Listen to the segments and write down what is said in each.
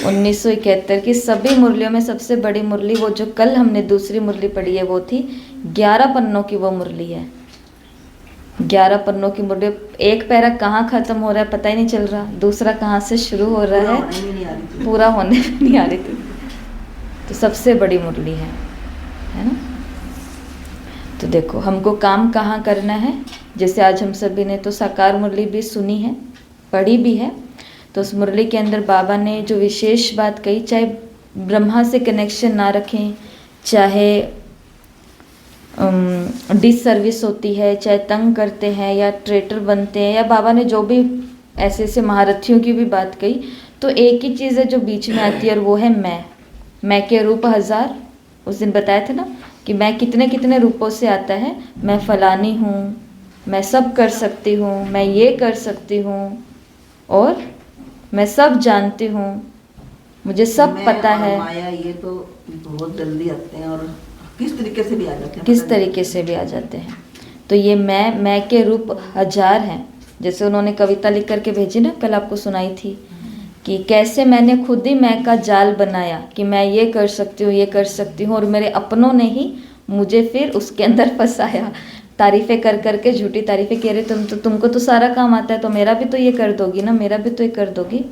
1971 की सभी मुरलियों में सबसे बड़ी मुरली, वो जो कल हमने दूसरी मुरली पढ़ी है, वो थी 11 पन्नों की वो मुरली है। 11 पन्नों की मुरली, एक पैरा कहाँ खत्म हो रहा है पता ही नहीं चल रहा, दूसरा कहाँ से शुरू हो रहा है, पूरा होने में नहीं आ रही थी। तो सबसे बड़ी मुरली है ना। तो देखो हमको काम कहाँ करना है, जैसे आज हम सभी ने तो साकार मुरली भी सुनी है, पढ़ी भी है। तो उस मुरली के अंदर बाबा ने जो विशेष बात कही, चाहे ब्रह्मा से कनेक्शन ना रखें, चाहे डिसर्विस होती है, चाहे तंग करते हैं या ट्रेटर बनते हैं, या बाबा ने जो भी ऐसे ऐसे महारथियों की भी बात कही, तो एक ही चीज़ है जो बीच में आती है और वो है मैं के रूप 1000। उस दिन बताया था ना कि मैं कितने कितने रूपों से आता है। मैं फलानी हूँ, मैं सब कर सकती हूँ, मैं ये कर सकती हूँ, और मैं सब जानती हूँ, मुझे सब पता है। माया ये तो बहुत जल्दी आते हैं और किस तरीके से भी आ जाते हैं, किस तरीके से भी आ जाते हैं। तो ये मैं के रूप 1000 हैं। जैसे उन्होंने कविता लिख करके भेजी ना, कल आपको सुनाई थी कि कैसे मैंने खुद ही मैं का जाल बनाया कि मैं ये कर सकती हूँ, ये कर सकती हूँ, और मेरे अपनों ने ही मुझे फिर उसके अंदर फंसाया। तारीफ़ें कर करके, झूठी तारीफ़ें कह रहे, तुमको तो सारा काम आता है, तो मेरा भी तो ये कर दोगी ना, मेरा भी तो ये कर दोगी।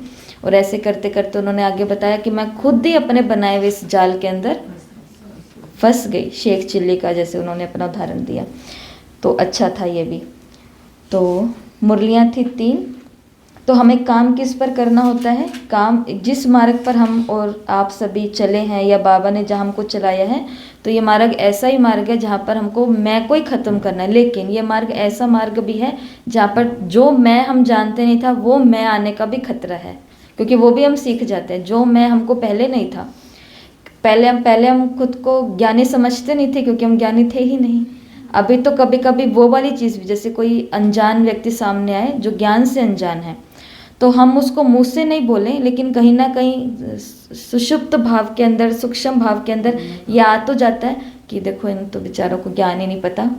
और ऐसे करते करते उन्होंने आगे बताया कि मैं खुद ही अपने बनाए हुए इस जाल के अंदर फंस गई, शेख चिल्ली का जैसे उन्होंने अपना उदाहरण दिया। तो अच्छा था ये भी। तो मुरलियाँ थी 3। तो हमें काम किस पर करना होता है, काम जिस मार्ग पर हम और आप सभी चले हैं, या बाबा ने जहाँ हमको चलाया है, तो ये मार्ग ऐसा ही मार्ग है जहाँ पर हमको मैं को ही ख़त्म करना है। लेकिन ये मार्ग ऐसा मार्ग भी है जहाँ पर जो मैं हम जानते नहीं था, वो मैं आने का भी खतरा है, क्योंकि वो भी हम सीख जाते हैं। जो मैं हमको पहले नहीं था, पहले हम खुद को ज्ञानी समझते नहीं थे, क्योंकि हम ज्ञानी थे ही नहीं। अभी तो कभी कभी वो वाली चीज़ भी, जैसे कोई अनजान व्यक्ति सामने आए जो ज्ञान से अनजान है, तो हम उसको मुंह से नहीं बोलें, लेकिन कहीं ना कहीं सुषुप्त भाव के अंदर, सूक्ष्म भाव के अंदर ये आ तो जाता है कि देखो इन तो बेचारों को ज्ञान ही नहीं पता,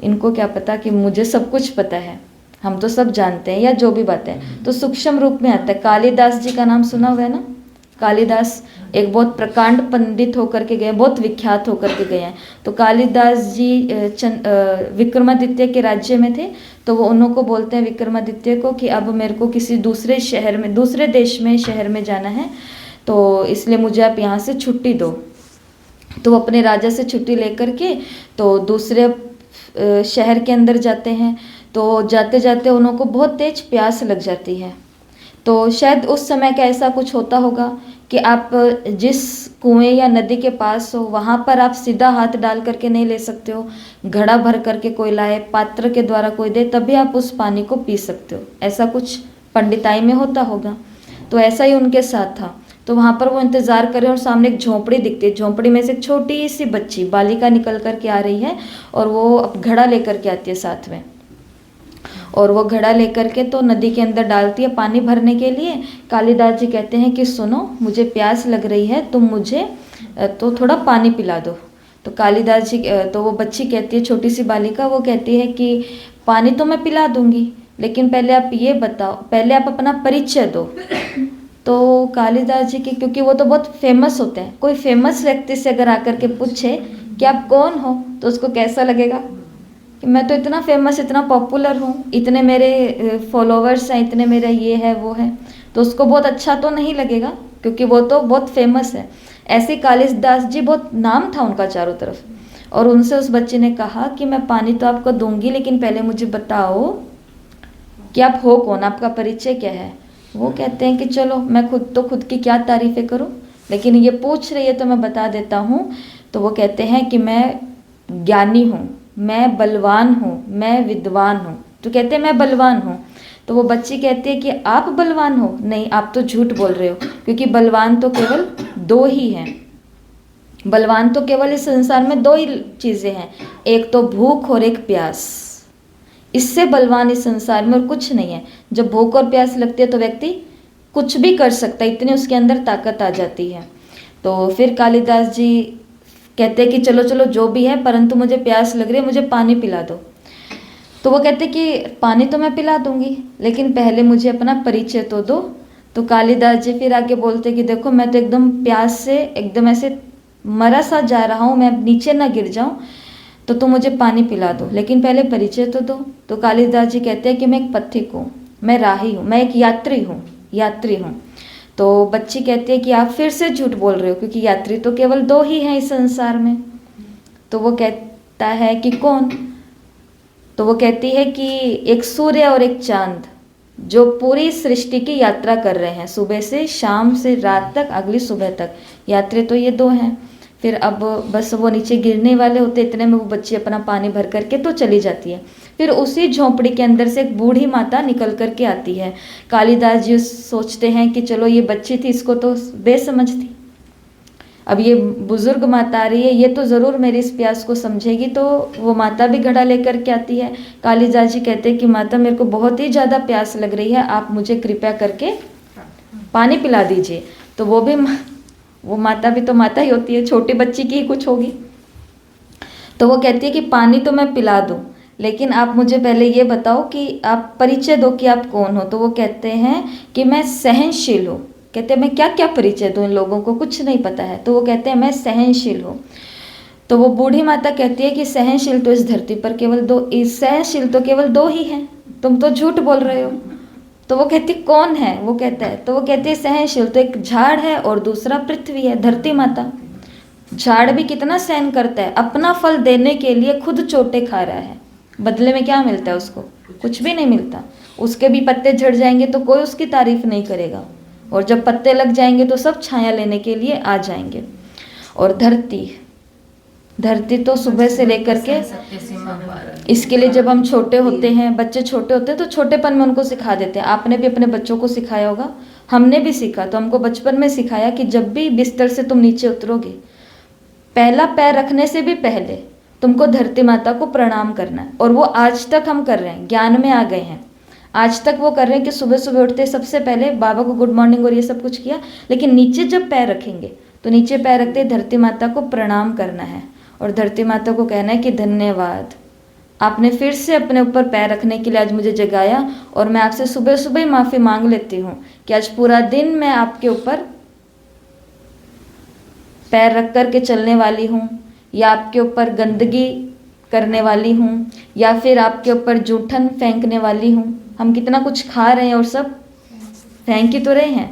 इनको क्या पता कि मुझे सब कुछ पता है, हम तो सब जानते हैं, या जो भी बात है। तो सूक्ष्म रूप में आता है। कालिदास जी का नाम सुना हुआ है ना। कालिदास एक बहुत प्रकांड पंडित होकर के गए, बहुत विख्यात होकर के गए हैं। तो कालिदास जी विक्रमादित्य के राज्य में थे, तो वो उन्हों को बोलते हैं, विक्रमादित्य को, कि अब मेरे को किसी दूसरे शहर में, दूसरे देश में, शहर में जाना है, तो इसलिए मुझे आप यहाँ से छुट्टी दो। तो वो अपने राजा से छुट्टी लेकर के तो दूसरे शहर के अंदर जाते हैं। तो जाते जाते उन्हों को बहुत तेज प्यास लग जाती है। तो शायद उस समय का ऐसा कुछ होता होगा कि आप जिस कुएं या नदी के पास हो, वहाँ पर आप सीधा हाथ डाल करके नहीं ले सकते हो, घड़ा भर करके कोई लाए, पात्र के द्वारा कोई दे, तभी आप उस पानी को पी सकते हो। ऐसा कुछ पंडिताई में होता होगा। तो ऐसा ही उनके साथ था। तो वहाँ पर वो इंतज़ार करें और सामने एक झोंपड़ी दिखती है। झोंपड़ी में से एक छोटी सी बच्ची, बालिका निकल करके आ रही है, और वो अब घड़ा लेकर के आती है साथ में, और वो घड़ा लेकर के तो नदी के अंदर डालती है पानी भरने के लिए। कालिदास जी कहते हैं कि सुनो, मुझे प्यास लग रही है, तुम मुझे तो थोड़ा पानी पिला दो। तो कालिदास जी, तो वो बच्ची कहती है, छोटी सी बालिका, वो कहती है कि पानी तो मैं पिला दूंगी, लेकिन पहले आप ये बताओ, पहले आप अपना परिचय दो। तो कालिदास जी के, क्योंकि वो तो बहुत फेमस होते हैं, कोई फेमस व्यक्ति से अगर आकर के पूछे कि आप कौन हो, तो उसको कैसा लगेगा कि मैं तो इतना फेमस, इतना पॉपुलर हूँ, इतने मेरे फॉलोवर्स हैं, इतने मेरे ये है वो है, तो उसको बहुत अच्छा तो नहीं लगेगा, क्योंकि वो तो बहुत फेमस है। ऐसे कालिदास जी, बहुत नाम था उनका चारों तरफ। और उनसे उस बच्चे ने कहा कि मैं पानी तो आपको दूंगी, लेकिन पहले मुझे बताओ कि आप हो कौन, आपका परिचय क्या है। वो कहते हैं कि चलो, मैं खुद की क्या तारीफ़ें करूं, लेकिन ये पूछ रही है तो मैं बता देता हूं। तो वो कहते हैं कि मैं ज्ञानी हूं, मैं बलवान हूं, मैं विद्वान हूं। तो कहते हैं मैं बलवान हूं। तो वो बच्ची कहती है कि आप बलवान हो? नहीं, आप तो झूठ बोल रहे हो, क्योंकि बलवान तो केवल 2 ही हैं। बलवान तो केवल इस संसार में 2 ही चीज़ें हैं, एक तो भूख और एक प्यास। इससे बलवान इस संसार में और कुछ नहीं है। जब भूख और प्यास लगती है तो व्यक्ति कुछ भी कर सकता है, इतनी उसके अंदर ताकत आ जाती है। तो फिर कालिदास जी कहते हैं कि चलो चलो जो भी है, परंतु मुझे प्यास लग रही है, मुझे पानी पिला दो। तो वो कहते कि पानी तो मैं पिला दूंगी, लेकिन पहले मुझे अपना परिचय तो दो। तो कालिदास जी फिर आके बोलते कि देखो मैं तो एकदम प्यास से एकदम ऐसे मरा सा जा रहा हूँ, मैं नीचे ना गिर जाऊं, तो तुम मुझे पानी पिला दो, लेकिन पहले परिचय तो दो। तो कालिदास जी कहते हैं कि मैं एक पथिक हूँ, मैं राही हूँ, मैं एक यात्री हूँ। तो बच्ची कहती है कि आप फिर से झूठ बोल रहे हो, क्योंकि यात्री तो केवल 2 ही हैं इस संसार में। तो वो कहता है कि कौन? तो वो कहती है कि एक सूर्य और एक चांद, जो पूरी सृष्टि की यात्रा कर रहे हैं, सुबह से शाम से रात तक, अगली सुबह तक। यात्री तो ये 2 हैं। फिर अब बस वो नीचे गिरने वाले होते, इतने में वो बच्ची अपना पानी भर करके तो चली जाती है। फिर उसी झोंपड़ी के अंदर से एक बूढ़ी माता निकल करके आती है। कालिदास जी सोचते हैं कि चलो ये बच्ची थी, इसको तो बेसमझ थी, अब ये बुजुर्ग माता आ रही है, ये तो ज़रूर मेरी इस प्यास को समझेगी। तो वो माता भी घड़ा लेकर के आती है। कालिदास जी कहते हैं कि माता मेरे को बहुत ही ज़्यादा प्यास लग रही है, आप मुझे कृपया करके पानी पिला दीजिए। तो वो माता भी तो माता ही होती है, छोटी बच्ची की ही कुछ होगी। तो वो कहती है कि पानी तो मैं पिला दूँ, लेकिन आप मुझे पहले ये बताओ कि आप परिचय दो कि आप कौन हो। तो वो कहते हैं कि मैं सहनशील हूँ। कहते हैं मैं क्या क्या परिचय दूँ, इन लोगों को कुछ नहीं पता है। तो वो कहते हैं मैं सहनशील हूँ। तो वो बूढ़ी माता कहती है कि सहनशील तो इस धरती पर केवल 2, सहनशील तो केवल 2 ही हैं, तुम तो झूठ बोल रहे हो। तो वो कहती कौन है? वो कहता है, तो वो कहती है सहनशील तो एक झाड़ है और दूसरा पृथ्वी है, धरती माता। झाड़ भी कितना सहन करता है, अपना फल देने के लिए खुद चोटें खा रहा है, बदले में क्या मिलता है उसको? कुछ भी नहीं मिलता। उसके भी पत्ते झड़ जाएंगे तो कोई उसकी तारीफ नहीं करेगा, और जब पत्ते लग जाएंगे तो सब छाया लेने के लिए आ जाएंगे। और धरती तो सुबह से लेकर के, इसके लिए जब हम छोटे होते हैं, बच्चे छोटे होते हैं तो छोटेपन में उनको सिखा देते हैं। आपने भी अपने बच्चों को सिखाया होगा, हमने भी सीखा। तो हमको बचपन में सिखाया कि जब भी बिस्तर से तुम नीचे उतरोगे, पहला पैर रखने से भी पहले तुमको धरती माता को प्रणाम करना है। और वो आज तक हम कर रहे हैं, ज्ञान में आ गए हैं, आज तक वो कर रहे हैं कि सुबह सुबह उठते सबसे पहले बाबा को गुड मॉर्निंग और ये सब कुछ किया, लेकिन नीचे जब पैर रखेंगे तो नीचे पैर रखते धरती माता को प्रणाम करना है और धरती माता को कहना है कि धन्यवाद, आपने फिर से अपने ऊपर पैर रखने के लिए आज मुझे जगाया, और मैं आपसे सुबह सुबह ही माफ़ी मांग लेती हूँ कि आज पूरा दिन मैं आपके ऊपर पैर रख कर के चलने वाली हूँ, या आपके ऊपर गंदगी करने वाली हूँ, या फिर आपके ऊपर जूठन फेंकने वाली हूँ। हम कितना कुछ खा रहे हैं और सब फेंक ही तो रहे हैं,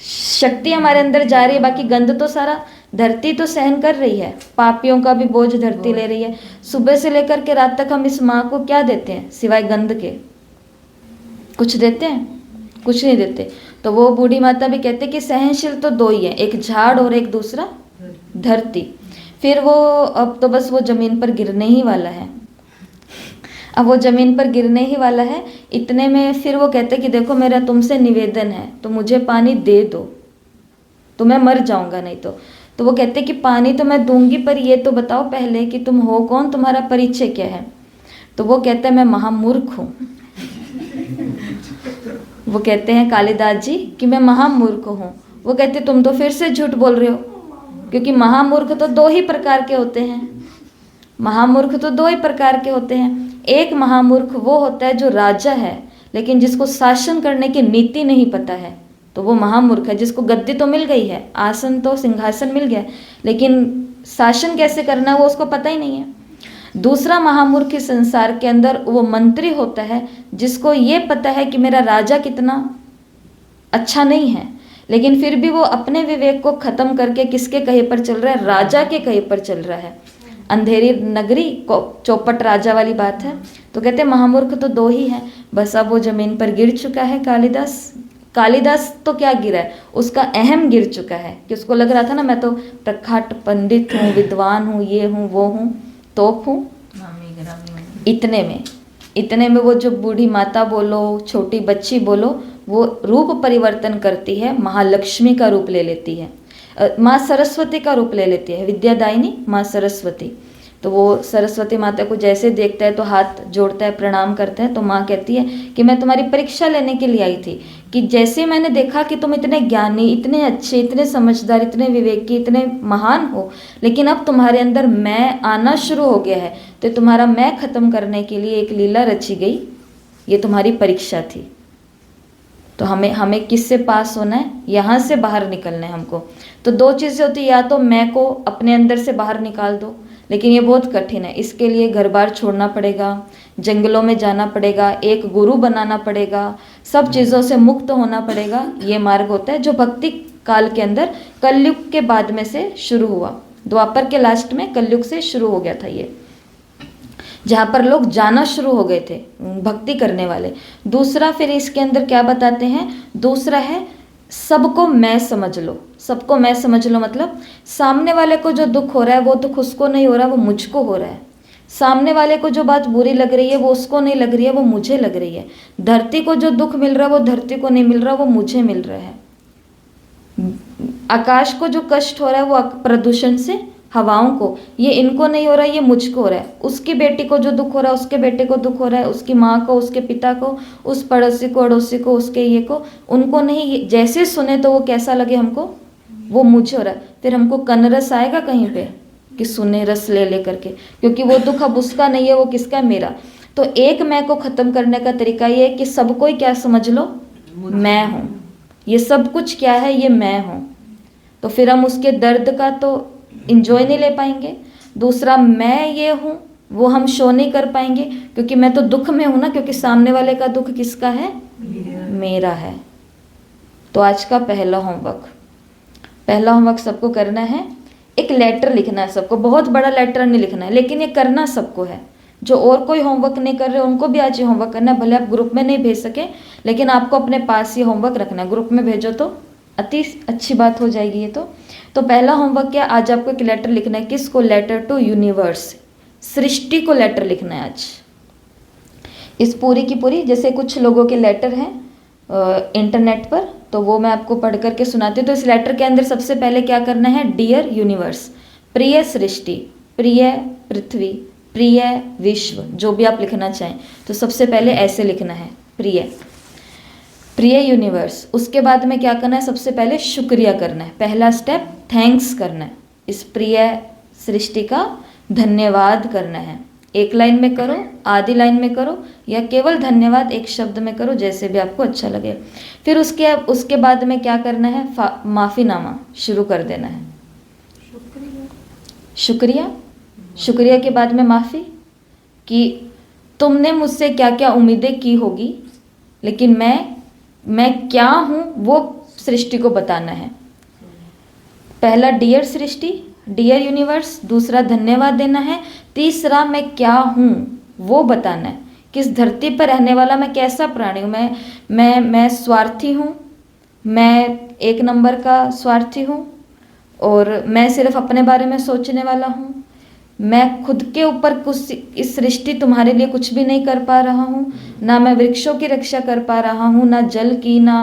शक्ति हमारे अंदर जा रही है, बाकी गंद तो सारा धरती तो सहन कर रही है, पापियों का भी बोझ धरती ले रही है। सुबह से लेकर के रात तक हम इस माँ को क्या देते हैं सिवाय गंद के? कुछ देते हैं? कुछ नहीं देते। तो वो बूढ़ी माता भी कहते कि सहनशील तो 2 ही है, एक झाड़ और एक दूसरा धरती। फिर वो अब तो बस वो जमीन पर गिरने ही वाला है, अब वो ज़मीन पर गिरने ही वाला है। इतने में फिर वो कहते कि देखो मेरा तुमसे निवेदन है, तो मुझे पानी दे दो, तो मैं मर जाऊंगा नहीं तो वो कहते कि पानी तो मैं दूंगी, पर ये तो बताओ पहले कि तुम हो कौन, तुम्हारा परिचय क्या है? तो वो कहता है मैं महामूर्ख हूँ। वो कहते हैं कालिदास जी कि मैं महामूर्ख हूँ। वो कहते तुम तो फिर से झूठ बोल रहे हो, क्योंकि महामूर्ख तो 2 ही प्रकार के होते हैं। महामूर्ख तो 2 ही प्रकार के होते हैं। एक महामूर्ख वो होता है जो राजा है, लेकिन जिसको शासन करने की नीति नहीं पता है, तो वो महामूर्ख है। जिसको गद्दी तो मिल गई है, आसन तो सिंहासन मिल गया, लेकिन शासन कैसे करना वो उसको पता ही नहीं है। दूसरा महामूर्ख इस संसार के अंदर वो मंत्री होता है, जिसको ये पता है कि मेरा राजा कितना अच्छा नहीं है, लेकिन फिर भी वो अपने विवेक को खत्म करके किसके कहे पर चल रहा है? राजा के कहे पर चल रहा है। अंधेरी नगरी को चौपट राजा वाली बात है। तो कहते हैं महामूर्ख तो 2 ही हैं। बस अब वो जमीन पर गिर चुका है कालिदास तो क्या गिरा है, उसका अहम गिर चुका है, कि उसको लग रहा था ना मैं तो प्रखाट पंडित हूँ, विद्वान हूँ, ये हूँ वो हूँ, तोप हूँ। इतने में वो जो बूढ़ी माता बोलो, छोटी बच्ची बोलो, वो रूप परिवर्तन करती है, महालक्ष्मी का रूप ले लेती है, माँ सरस्वती का रूप ले लेती है, विद्यादायिनी माँ सरस्वती। तो वो सरस्वती माता को जैसे देखता है तो हाथ जोड़ता है, प्रणाम करता है। तो माँ कहती है कि मैं तुम्हारी परीक्षा लेने के लिए आई थी, कि जैसे मैंने देखा कि तुम इतने ज्ञानी, इतने अच्छे, इतने समझदार, इतने विवेकी, इतने महान हो, लेकिन अब तुम्हारे अंदर मैं आना शुरू हो गया है, तो तुम्हारा मैं खत्म करने के लिए एक लीला रची गई, ये तुम्हारी परीक्षा थी। तो हमें किससे पास होना है, यहाँ से बाहर निकलना है हमको। तो दो चीज़ें होती है, या तो मैं को अपने अंदर से बाहर निकाल दो, लेकिन ये बहुत कठिन है। इसके लिए घर बार छोड़ना पड़ेगा, जंगलों में जाना पड़ेगा, एक गुरु बनाना पड़ेगा, सब चीज़ों से मुक्त होना पड़ेगा। ये मार्ग होता है जो भक्ति काल के अंदर कलयुग के बाद में से शुरू हुआ। द्वापर के लास्ट में कलयुग से शुरू हो गया था ये, जहाँ पर लोग जाना शुरू हो गए थे भक्ति करने वाले। दूसरा फिर इसके अंदर क्या बताते हैं, दूसरा है सबको मैं समझ लो। सबको मैं समझ लो मतलब सामने वाले को जो दुख हो रहा है वो दुख उसको नहीं हो रहा, वो मुझको हो रहा है। सामने वाले को जो बात बुरी लग रही है वो उसको नहीं लग रही है, वो मुझे लग रही है। धरती को जो दुख मिल रहा है वो धरती को नहीं मिल रहा, वो मुझे मिल रहा है। आकाश को जो कष्ट हो रहा है वो प्रदूषण से, हवाओं को, ये इनको नहीं हो रहा है, ये मुझको हो रहा है। उसकी बेटी को जो दुख हो रहा है उसके बेटे को दुख हो रहा है, उसकी माँ को, उसके पिता को, उस पड़ोसी को, अड़ोसी को, उसके ये को, उनको नहीं। जैसे सुने तो वो कैसा लगे हमको, वो मुझे हो रहा है। फिर हमको कनरस आएगा कहीं पे कि सुने रस ले करके, क्योंकि वो दुख अब उसका नहीं है, वो किसका है, मेरा। तो एक मैं को ख़त्म करने का तरीका ये है कि सबको ही क्या समझ लो, मैं हूँ। ये सब कुछ क्या है, ये मैं हूँ। तो फिर हम उसके दर्द का तो इंजॉय नहीं ले पाएंगे। दूसरा मैं ये हूँ वो हम शो नहीं कर पाएंगे, क्योंकि मैं तो दुख में हूँ ना, क्योंकि सामने वाले का दुख किसका है, मेरा है। तो आज का पहला होमवर्क सबको करना है। एक लेटर लिखना है सबको, बहुत बड़ा लेटर नहीं लिखना है, लेकिन ये करना सबको है। जो और कोई होमवर्क नहीं कर रहे उनको भी आज ये होमवर्क करना है। भले आप ग्रुप में नहीं भेज सके, लेकिन आपको अपने पास ये होमवर्क रखना है। ग्रुप में भेजो तो अति अच्छी बात हो जाएगी ये तो पहला होमवर्क क्या, आज आपको एक लेटर लिखना है। किसको, लेटर टू यूनिवर्स, सृष्टि को लेटर लिखना है आज। इस पूरी की पूरी, जैसे कुछ लोगों के लेटर हैं इंटरनेट पर, तो वो मैं आपको पढ़ करके सुनाती हूँ। तो इस लेटर के अंदर सबसे पहले क्या करना है, डियर यूनिवर्स, प्रिय सृष्टि, प्रिय पृथ्वी, प्रिय विश्व, जो भी आप लिखना चाहें। तो सबसे पहले ऐसे लिखना है, प्रिय यूनिवर्स। उसके बाद में क्या करना है, सबसे पहले शुक्रिया करना है। पहला स्टेप थैंक्स करना है, इस प्रिय सृष्टि का धन्यवाद करना है। एक लाइन में करो, आधी लाइन में करो, या केवल धन्यवाद एक शब्द में करो, जैसे भी आपको अच्छा लगे। फिर उसके बाद में क्या करना है, माफ़ीनामा शुरू कर देना है। शुक्रिया के बाद में माफ़ी, कि तुमने मुझसे क्या क्या उम्मीदें की होगी, लेकिन मैं क्या हूँ वो सृष्टि को बताना है। पहला डियर सृष्टि, डियर यूनिवर्स। दूसरा धन्यवाद देना है। तीसरा मैं क्या हूँ वो बताना है, किस धरती पर रहने वाला मैं कैसा प्राणी हूँ। मैं स्वार्थी हूँ, मैं एक नंबर का स्वार्थी हूँ, और मैं सिर्फ अपने बारे में सोचने वाला हूँ। मैं खुद के ऊपर कुछ, इस सृष्टि तुम्हारे लिए कुछ भी नहीं कर पा रहा हूँ। ना मैं वृक्षों की रक्षा कर पा रहा हूँ, ना जल की, ना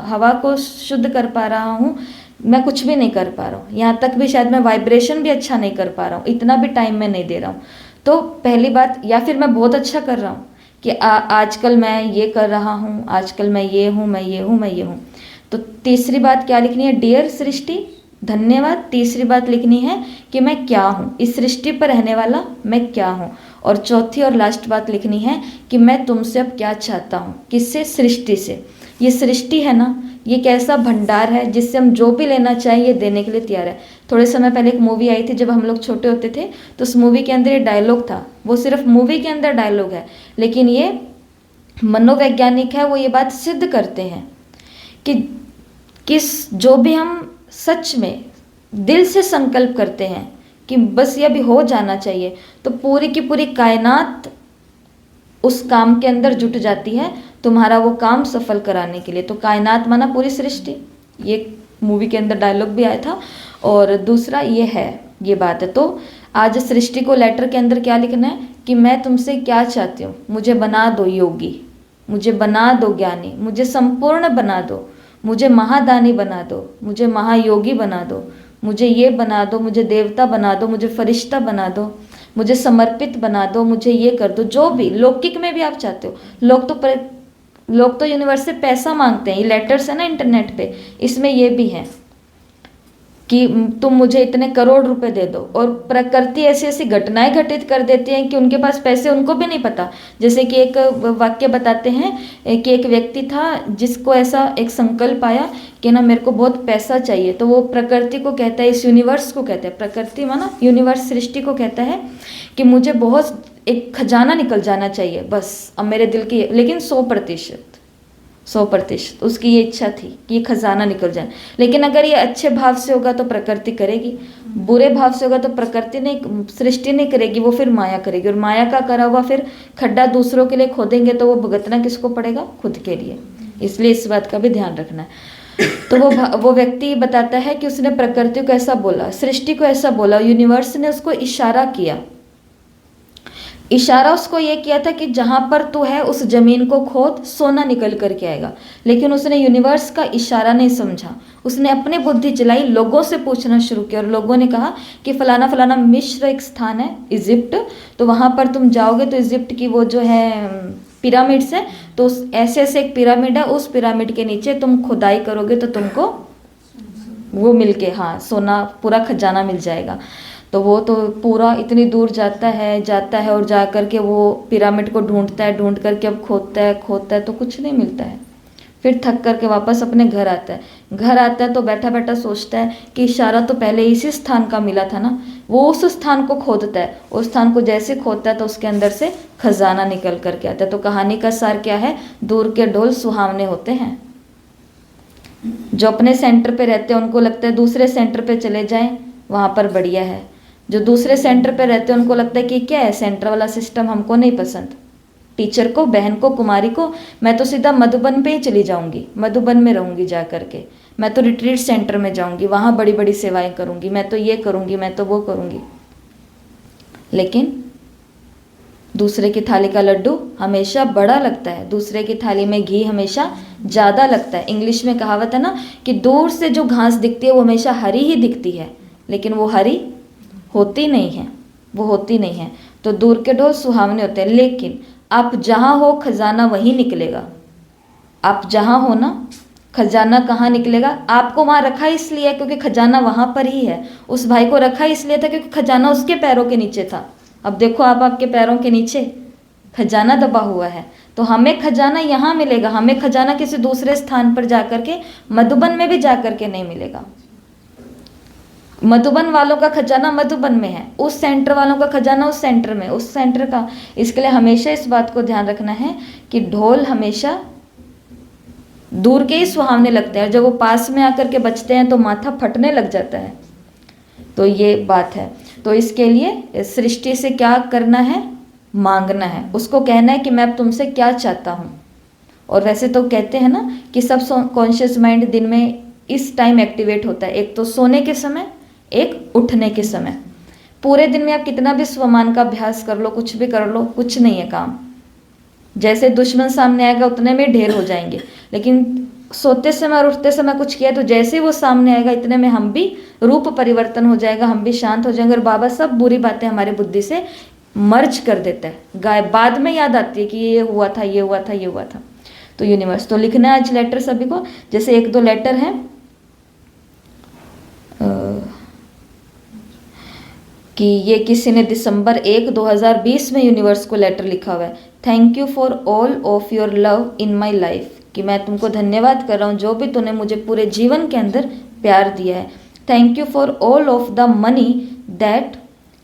हवा को शुद्ध कर पा रहा हूँ। मैं कुछ भी नहीं कर पा रहा हूँ। यहाँ तक भी शायद मैं वाइब्रेशन भी अच्छा नहीं कर पा रहा हूँ, इतना भी टाइम मैं नहीं दे रहा हूँ। तो पहली बात, या फिर मैं बहुत अच्छा कर रहा हूँ कि आजकल मैं ये कर रहा हूँ, आजकल मैं ये हूँ। तो तीसरी बात क्या लिखनी है, डियर सृष्टि, धन्यवाद। तीसरी बात लिखनी है कि मैं क्या हूँ, इस सृष्टि पर रहने वाला मैं क्या हूँ। और चौथी और लास्ट बात लिखनी है कि मैं तुमसे अब क्या चाहता हूँ, किससे, सृष्टि से। ये सृष्टि है ना, ये कैसा भंडार है जिससे हम जो भी लेना चाहें ये देने के लिए तैयार है। थोड़े समय पहले एक मूवी आई थी जब हम लोग छोटे होते थे, तो उस मूवी के अंदर ये डायलॉग था। वो सिर्फ मूवी के अंदर डायलॉग है, लेकिन ये मनोवैज्ञानिक है, वो ये बात सिद्ध करते हैं कि जो भी हम सच में दिल से संकल्प करते हैं कि बस ये अभी हो जाना चाहिए, तो पूरी की पूरी कायनात उस काम के अंदर जुट जाती है तुम्हारा वो काम सफल कराने के लिए। तो कायनात माना पूरी सृष्टि, ये मूवी के अंदर डायलॉग भी आया था। और दूसरा ये बात है। तो आज सृष्टि को लेटर के अंदर क्या लिखना है कि मैं तुमसे क्या चाहती हूँ, मुझे बना दो योगी, मुझे बना दो ज्ञानी, मुझे संपूर्ण बना दो, मुझे महादानी बना दो, मुझे महायोगी बना दो, मुझे ये बना दो, मुझे देवता बना दो, मुझे फरिश्ता बना दो, मुझे समर्पित बना दो, मुझे ये कर दो। जो भी लौकिक में भी आप चाहते हो। लोग तो यूनिवर्स से पैसा मांगते हैं, ये लेटर्स है ना इंटरनेट पे, इसमें ये भी है। कि तुम मुझे इतने करोड़ रुपए दे दो, और प्रकृति ऐसी ऐसी घटनाएं घटित कर देती हैं कि उनके पास पैसे उनको भी नहीं पता। जैसे कि एक वाक्य बताते हैं कि एक व्यक्ति था जिसको ऐसा एक संकल्प आया कि ना मेरे को बहुत पैसा चाहिए, तो वो प्रकृति को कहता है, इस यूनिवर्स को कहता है, प्रकृति माना यूनिवर्स सृष्टि को कहता है कि मुझे बहुत एक खजाना निकल जाना चाहिए बस, अब मेरे दिल की, लेकिन 100% उसकी ये इच्छा थी कि ये खजाना निकल जाए। लेकिन अगर ये अच्छे भाव से होगा तो प्रकृति करेगी, बुरे भाव से होगा तो प्रकृति नहीं, सृष्टि नहीं करेगी, वो फिर माया करेगी। और माया का करा हुआ फिर खड्डा दूसरों के लिए खोदेंगे तो वो भुगतना किसको पड़ेगा? खुद के लिए। इसलिए इस बात का भी ध्यान रखना है। तो वो व्यक्ति बताता है कि उसने प्रकृति को ऐसा बोला, सृष्टि को ऐसा बोला, यूनिवर्स ने उसको इशारा किया। इशारा उसको ये किया था कि जहां पर तू है उस जमीन को खोद, सोना निकल करके आएगा। लेकिन उसने यूनिवर्स का इशारा नहीं समझा, उसने अपनी बुद्धि चलाई, लोगों से पूछना शुरू किया, और लोगों ने कहा कि फलाना फलाना मिस्र एक स्थान है, इजिप्ट, तो वहां पर तुम जाओगे तो इजिप्ट की वो जो है पिरामिड्स है, तो ऐसे ऐसे एक पिरामिड है, उस पिरामिड के नीचे तुम खुदाई करोगे तो तुमको वो मिलके, हाँ, सोना पूरा खजाना मिल जाएगा। तो वो तो पूरा इतनी दूर जाता है और जा कर के वो पिरामिड को ढूंढता है, ढूंढ करके अब खोदता है तो कुछ नहीं मिलता है। फिर थक करके वापस अपने घर आता है। घर आता है तो बैठा बैठा सोचता है कि इशारा तो पहले इसी स्थान का मिला था ना। वो उस स्थान को खोदता है, उस स्थान को जैसे खोदता है तो उसके अंदर से खजाना निकल करके आता है। तो कहानी का सार क्या है? दूर के ढोल सुहावने होते हैं। जो अपने सेंटर पे रहते हैं उनको लगता है दूसरे सेंटर पे चले जाएं, वहाँ पर बढ़िया है। जो दूसरे सेंटर पे रहते हैं उनको लगता है कि क्या है, सेंटर वाला सिस्टम हमको नहीं पसंद। टीचर को, बहन को, कुमारी को, मैं तो सीधा मधुबन पे ही चली जाऊंगी, मधुबन में रहूंगी जा करके, मैं तो रिट्रीट सेंटर में जाऊंगी, वहाँ बड़ी बड़ी सेवाएं करूंगी, मैं तो ये करूंगी, मैं तो वो करूंगी। लेकिन दूसरे की थाली का लड्डू हमेशा बड़ा लगता है, दूसरे की थाली में घी हमेशा ज़्यादा लगता है। इंग्लिश में कहावत है ना कि दूर से जो घास दिखती है वो हमेशा हरी ही दिखती है, लेकिन वो हरी होती नहीं है, वो होती नहीं है। तो दूर के ढोल सुहावने होते हैं, लेकिन आप जहाँ हो खजाना वहीं निकलेगा। आप जहाँ हो ना, खजाना कहाँ निकलेगा? आपको वहाँ रखा इसलिए क्योंकि खजाना वहाँ पर ही है। उस भाई को रखा इसलिए था क्योंकि खजाना उसके पैरों के नीचे था। अब देखो आप, आपके पैरों के नीचे खजाना दबा हुआ है। तो हमें खजाना यहाँ मिलेगा, हमें खजाना किसी दूसरे स्थान पर जा कर के, मधुबन में भी जा कर के नहीं मिलेगा। मधुबन वालों का खजाना मधुबन में है, उस सेंटर वालों का खजाना उस सेंटर में, उस सेंटर का। इसके लिए हमेशा इस बात को ध्यान रखना है कि ढोल हमेशा दूर के ही सुहावने लगते हैं, और जब वो पास में आकर के बजते हैं तो माथा फटने लग जाता है। तो ये बात है। तो इसके लिए सृष्टि से क्या करना है? मांगना है, उसको कहना है कि मैं अब तुमसे क्या चाहता हूँ। और वैसे तो कहते हैं ना कि सब कॉन्शियस माइंड दिन में इस टाइम एक्टिवेट होता है, एक तो सोने के समय, एक उठने के समय। पूरे दिन में आप कितना भी स्वमान का अभ्यास कर लो, कुछ भी कर लो, कुछ नहीं है काम। जैसे दुश्मन सामने आएगा उतने में ढेर हो जाएंगे, लेकिन सोते समय और उठते समय कुछ किया तो जैसे वो सामने आएगा इतने में हम भी रूप परिवर्तन हो जाएगा, हम भी शांत हो जाएंगे। और बाबा सब बुरी बातें हमारी बुद्धि से मर्ज कर देता है, गाय बाद में याद आती है कि ये हुआ था, ये हुआ था, ये हुआ था। तो यूनिवर्स तो लिखना है आज लेटर सभी को। जैसे एक दो लेटर हैं कि ये किसी ने दिसंबर 1, 2020 में यूनिवर्स को लेटर लिखा हुआ है। Thank you for all of your love in my life, कि मैं तुमको धन्यवाद कर रहा हूँ जो भी तूने मुझे पूरे जीवन के अंदर प्यार दिया है। Thank you for all of the money that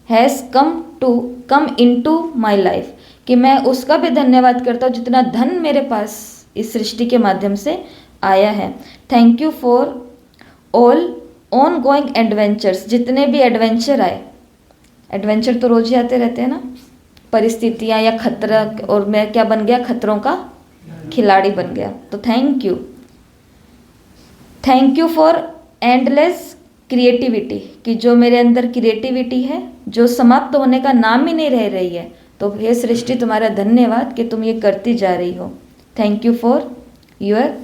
has come into my life, कि मैं उसका भी धन्यवाद करता हूँ जितना धन मेरे पास इस सृष्टि के माध्यम से आया है। Thank you for all on going adventures, जितने भी एडवेंचर आए, एडवेंचर तो रोज ही आते रहते हैं ना, परिस्थितियाँ या खतरा, और मैं क्या बन गया? खतरों का खिलाड़ी बन गया। तो thank you for endless creativity, कि जो मेरे अंदर क्रिएटिविटी है जो समाप्त होने का नाम ही नहीं रह रही है। तो हे सृष्टि तुम्हारा धन्यवाद कि तुम ये करती जा रही हो। Thank you for your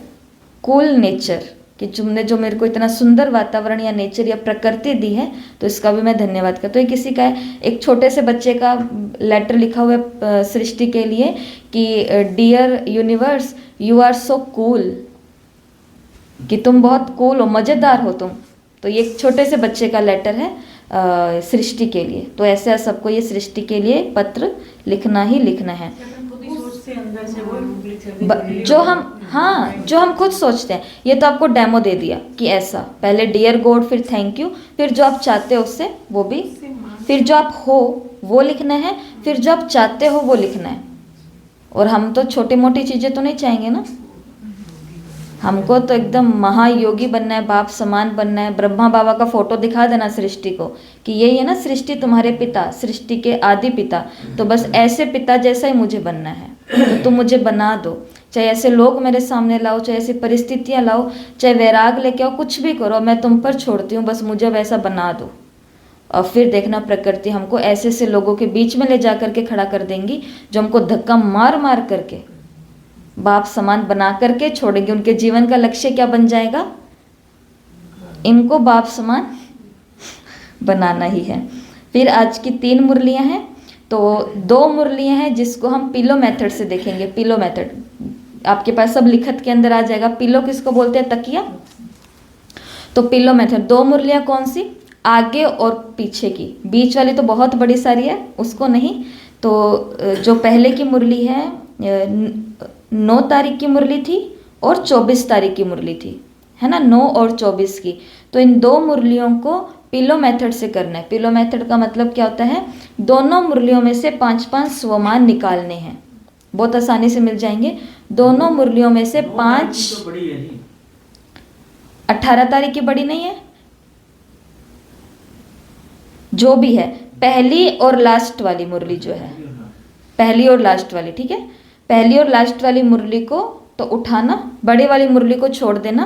cool nature, कि तुमने जो मेरे को इतना सुंदर वातावरण या नेचर या प्रकृति दी है, तो इसका भी मैं धन्यवाद करता हूँ। तो ये किसी का है, एक छोटे से बच्चे का लेटर लिखा हुआ है सृष्टि के लिए कि dear universe you are so cool, कि तुम बहुत कूल हो, मज़ेदार हो तुम। तो ये एक छोटे से बच्चे का लेटर है सृष्टि के लिए। तो ऐसे सबको ये सृष्टि के लिए पत्र लिखना ही लिखना है। जो हम खुद सोचते हैं। ये तो आपको डेमो दे दिया कि ऐसा, पहले डियर गॉड, फिर थैंक यू, फिर जो आप चाहते हो उससे वो भी, फिर जो आप हो वो लिखना है, फिर जो आप चाहते हो वो लिखना है। और हम तो छोटी मोटी चीज़ें तो नहीं चाहेंगे ना, हमको तो एकदम महायोगी बनना है, बाप समान बनना है। ब्रह्मा बाबा का फोटो दिखा देना सृष्टि को कि यही है ना सृष्टि तुम्हारे पिता, सृष्टि के आदि पिता, तो बस ऐसे पिता जैसा ही मुझे बनना है, तो तुम मुझे बना दो। चाहे ऐसे लोग मेरे सामने लाओ, चाहे ऐसी परिस्थितियाँ लाओ, चाहे वैराग लेके आओ, कुछ भी करो, मैं तुम पर छोड़ती हूँ, बस मुझे वैसा बना दो। और फिर देखना प्रकृति हमको ऐसे ऐसे लोगों के बीच में ले जा करके खड़ा कर देंगी जो हमको धक्का मार मार करके बाप समान बना करके छोड़ेंगे। उनके जीवन का लक्ष्य क्या बन जाएगा? इनको बाप समान बनाना ही है। फिर आज की 3 मुरलियां हैं, तो 2 मुरलियां हैं जिसको हम पिलो मेथड से देखेंगे। पिलो मेथड आपके पास सब लिखत के अंदर आ जाएगा। पिलो किसको बोलते हैं? तकिया। तो पिलो मेथड 2 मुरलियां कौन सी? आगे और पीछे की, बीच वाली तो बहुत बड़ी सारी है, उसको नहीं। तो जो पहले की मुरली है 9 तारीख की मुरली थी और 24 तारीख की मुरली थी, है ना, 9 और 24 की। तो इन 2 मुरलियों को पिलो मेथड से करना है। पिलो मेथड का मतलब क्या होता है? दोनों मुरलियों में से 5-5 स्वमान निकालने हैं। बहुत आसानी से मिल जाएंगे। दोनों मुरलियों में से 5। 18 तारीख की बड़ी नहीं है, जो भी है, पहली और लास्ट वाली मुरली जो है, पहली और लास्ट वाली, ठीक है। पहली और लास्ट वाली मुरली को तो उठाना, बड़ी वाली मुरली को छोड़ देना।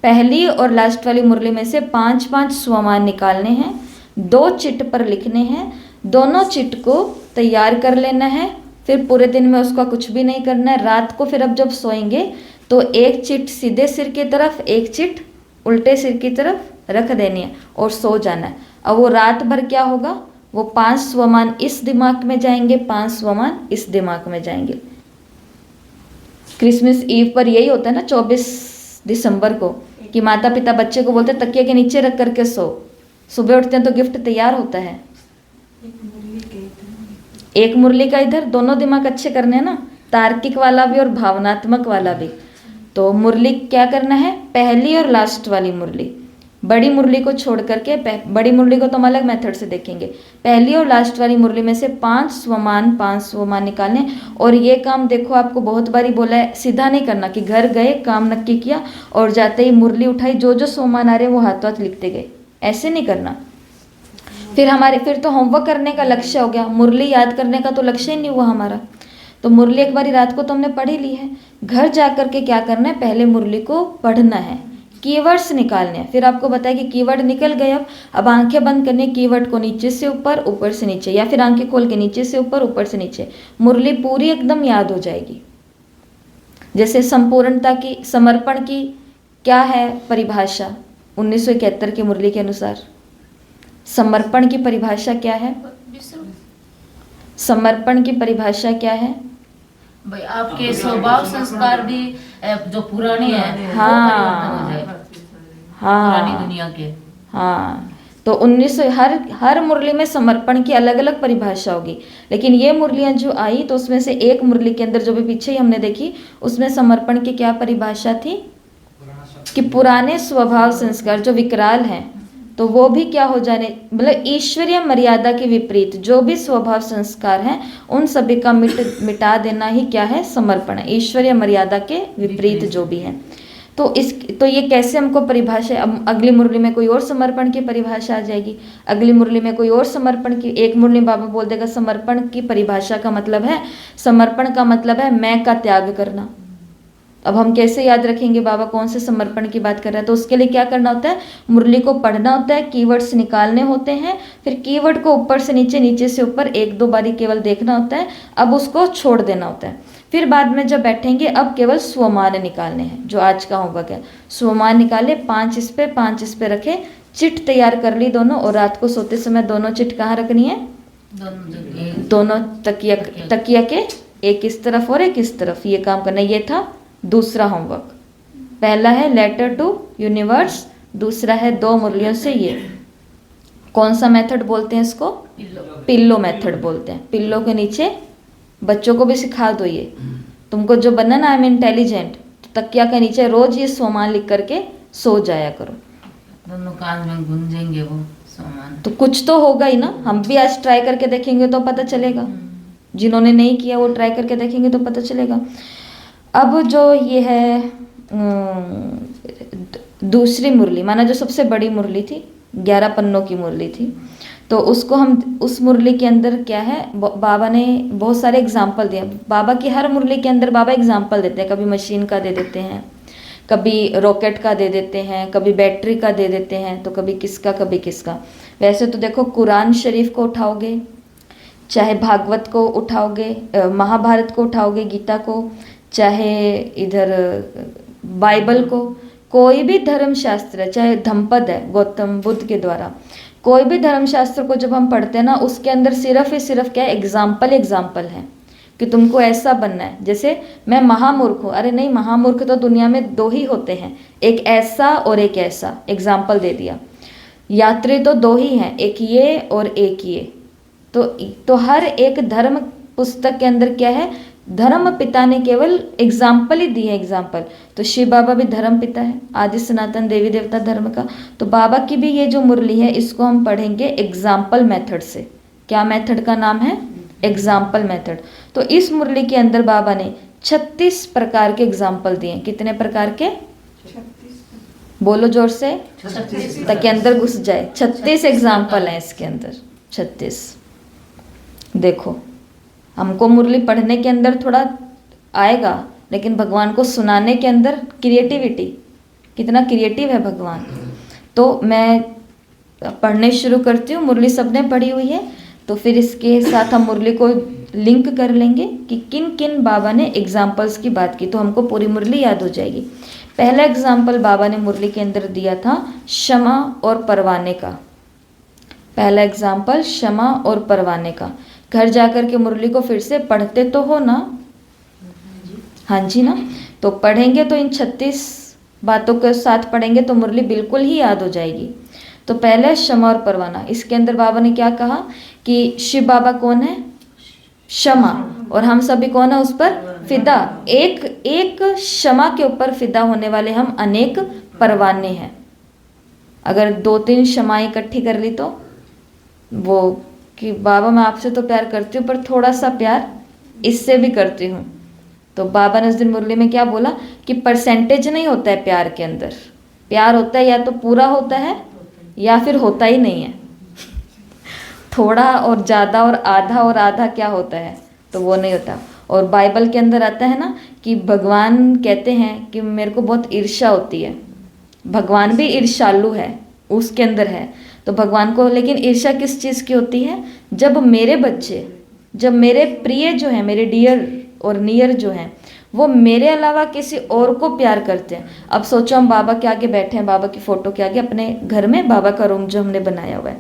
पहली और लास्ट वाली मुरली में से 5-5 स्वमान निकालने हैं, 2 चिट पर लिखने हैं। दोनों चिट को तैयार कर लेना है। फिर पूरे दिन में उसका कुछ भी नहीं करना है। रात को फिर अब जब सोएंगे तो एक चिट सीधे सिर की तरफ, एक चिट उल्टे सिर की तरफ रख देनी है और सो जाना है। अब वो रात भर क्या होगा? वो 5 स्वमान इस दिमाग में जाएंगे, 5 स्वमान इस दिमाग में जाएंगे। क्रिसमस ईव पर यही होता है ना 24 दिसंबर को, कि माता पिता बच्चे को बोलते तकिया के नीचे रख करके सो। सुबह उठते हैं तो गिफ्ट तैयार होता है। एक मुरली का इधर, दोनों दिमाग अच्छे करने हैं ना, तार्किक वाला भी और भावनात्मक वाला भी। तो मुरली क्या करना है? पहली और लास्ट वाली मुरली, बड़ी मुरली को छोड़ करके, बड़ी मुरली को तो हम अलग मेथड से देखेंगे। पहली और लास्ट वाली मुरली में से 5 स्वमान निकालने। और ये काम देखो, आपको बहुत बारी बोला है, सीधा नहीं करना कि घर गए, काम नक्की किया और जाते ही मुरली उठाई, जो जो स्वमान आ रहे वो हाथ हाथ लिखते गए, ऐसे नहीं करना। फिर तो होमवर्क करने का लक्ष्य हो गया, मुरली याद करने का तो लक्ष्य ही नहीं हुआ हमारा। तो मुरली एक बारी रात को तो हमने पढ़ ही ली है। घर जा करके क्या करना है? पहले मुरली को पढ़ना है, कीवर्ड्स निकालने हैं। फिर आपको बताया कि कीवर्ड निकल गए। अब आंखें बंद करने, कीवर्ड को नीचे से ऊपर, ऊपर से नीचे, या फिर आंखें खोल के नीचे से ऊपर, ऊपर से नीचे, मुरली पूरी एकदम याद हो जाएगी। जैसे संपूर्णता की, समर्पण की क्या है परिभाषा? 1971 की मुरली के अनुसार समर्पण की परिभाषा क्या है? समर्पण की परिभाषा क्या है? भाई आपके स्वभाव संस्कार भी जो पुराने हैं, हाँ, पुरानी दुनिया के। हाँ, तो 1900 हर मुरली में समर्पण की अलग अलग परिभाषा होगी। लेकिन ये मुरलियां जो आई तो उसमें से एक मुरली के अंदर जो भी पीछे ही हमने देखी, उसमें समर्पण की क्या परिभाषा थी? कि पुराने स्वभाव संस्कार जो विकराल हैं, तो वो भी क्या हो जाने, मतलब ईश्वरीय मर्यादा के विपरीत जो भी स्वभाव संस्कार हैं उन सभी का मिटा देना ही क्या है? समर्पण है। ईश्वरीय मर्यादा के विपरीत जो भी है। तो ये कैसे हमको परिभाषा, अब अगली मुरली में कोई और समर्पण की परिभाषा आ जाएगी, अगली मुरली में कोई और समर्पण की। एक मुरली बाबा बोल देगा समर्पण की परिभाषा का मतलब है, समर्पण का मतलब है मैं का त्याग करना। अब हम कैसे याद रखेंगे बाबा कौन से समर्पण की बात कर रहे हैं? तो उसके लिए क्या करना होता है? मुरली को पढ़ना होता है, कीवर्ड्स निकालने होते हैं, फिर कीवर्ड को ऊपर से नीचे, नीचे से ऊपर 1-2 बारी केवल देखना होता है। अब उसको छोड़ देना होता है। फिर बाद में जब बैठेंगे अब केवल स्वमान निकालने हैं, जो आज का होमवर्क है। स्वमान निकाले, 5 इस पे 5 इस पे रखे, चिट तैयार कर ली दोनों। और रात को सोते समय दोनों चिट कहाँ रखनी है? दोनों तकिया के एक इस तरफ और एक इस तरफ, ये काम करना। ये था दूसरा होमवर्क। पहला है लेटर टू यूनिवर्स, दूसरा है 2 मुरलियों से ये। कौन सा मेथड बोलते हैं इसको? पिल्लो मेथड बोलते हैं। पिल्लो के नीचे बच्चों को भी सिखा दो ये, तुमको जो बनना ना आई एम इंटेलिजेंट, तो तकिया के नीचे रोज ये सोमान लिख करके सो जाया करो। दोनों कान में गूंजेंगे वो सामान। तो कुछ तो होगा ही ना। हम भी आज ट्राई करके देखेंगे तो पता चलेगा, जिन्होंने नहीं किया वो ट्राई करके देखेंगे तो पता चलेगा। अब जो ये है दूसरी मुरली, माना जो सबसे बड़ी मुरली थी, 11 पन्नों की मुरली थी, तो उसको हम उस मुरली के अंदर क्या है, बाबा ने बहुत सारे एग्जाम्पल दिए। बाबा की हर मुरली के अंदर बाबा एग्जाम्पल देते हैं, कभी मशीन का दे देते हैं, कभी रॉकेट का दे देते हैं, कभी बैटरी का दे देते हैं, तो कभी किसका कभी किसका। वैसे तो देखो कुरान शरीफ को उठाओगे, चाहे भागवत को उठाओगे, महाभारत को उठाओगे, गीता को, चाहे इधर बाइबल को, कोई भी धर्म शास्त्र, चाहे धम्पद है गौतम बुद्ध के द्वारा, कोई भी धर्म शास्त्र को जब हम पढ़ते हैं ना, उसके अंदर सिर्फ ही सिर्फ क्या है, एग्जाम्पल है कि तुमको ऐसा बनना है। जैसे मैं महामूर्ख हूँ, अरे नहीं, महामूर्ख तो दुनिया में 2 ही होते हैं, एक ऐसा और एक ऐसा, एग्जाम्पल दे दिया। यात्री तो 2 ही हैं, एक ये और एक ये। तो हर एक धर्म पुस्तक के अंदर क्या है, धर्म पिता ने केवल एग्जाम्पल ही दी है, एग्जाम्पल। तो शिव बाबा भी धर्म पिता है, आदि सनातन देवी देवता धर्म का। तो बाबा की भी ये जो मुरली है, इसको हम पढ़ेंगे एग्जाम्पल मेथड से। क्या मेथड का नाम है? Example method. तो इस मुरली के अंदर बाबा ने 36 प्रकार के एग्जाम्पल दिए। कितने प्रकार के? 36। बोलो जोर से 36 ताकि अंदर घुस जाए। 36 एग्जाम्पल हैं इसके अंदर, 36। देखो, हमको मुरली पढ़ने के अंदर थोड़ा आएगा, लेकिन भगवान को सुनाने के अंदर क्रिएटिविटी, कितना क्रिएटिव है भगवान। तो मैं पढ़ने शुरू करती हूँ। मुरली सबने पढ़ी हुई है, तो फिर इसके साथ हम मुरली को लिंक कर लेंगे कि किन किन बाबा ने एग्जाम्पल्स की बात की, तो हमको पूरी मुरली याद हो जाएगी। पहला एग्जाम्पल बाबा ने मुरली के अंदर दिया था क्षमा और परवाने का। पहला एग्जाम्पल क्षमा और परवाने का। घर जाकर के मुरली को फिर से पढ़ते तो हो ना? हाँ जी ना। तो पढ़ेंगे तो इन 36 बातों के साथ पढ़ेंगे तो मुरली बिल्कुल ही याद हो जाएगी। तो पहले क्षमा और परवाना। इसके अंदर बाबा ने क्या कहा कि शिव बाबा कौन है? क्षमा, और हम सभी कौन है उस पर? फिदा। एक क्षमा के ऊपर फिदा होने वाले हम अनेक परवाने हैं। अगर 2-3 क्षमाएं इकट्ठी कर ली तो वो कि बाबा मैं आपसे तो प्यार करती हूँ, पर थोड़ा सा प्यार इससे भी करती हूँ। तो बाबा ने उस दिन मुरली में क्या बोला कि परसेंटेज नहीं होता है प्यार के अंदर। प्यार होता है या तो पूरा होता है या फिर होता ही नहीं है। थोड़ा और ज़्यादा और आधा क्या होता है, तो वो नहीं होता। और बाइबल के अंदर आता है ना कि भगवान कहते हैं कि मेरे को बहुत ईर्ष्या होती है। भगवान भी ईर्ष्यालु है, उसके अंदर है। तो भगवान को लेकिन ईर्ष्या किस चीज़ की होती है? जब मेरे बच्चे, जब मेरे प्रिय जो हैं, मेरे डियर और नियर जो हैं, वो मेरे अलावा किसी और को प्यार करते हैं। अब सोचो हम बाबा के आगे बैठे हैं, बाबा की फ़ोटो के आगे अपने घर में, बाबा का रूम जो हमने बनाया हुआ है,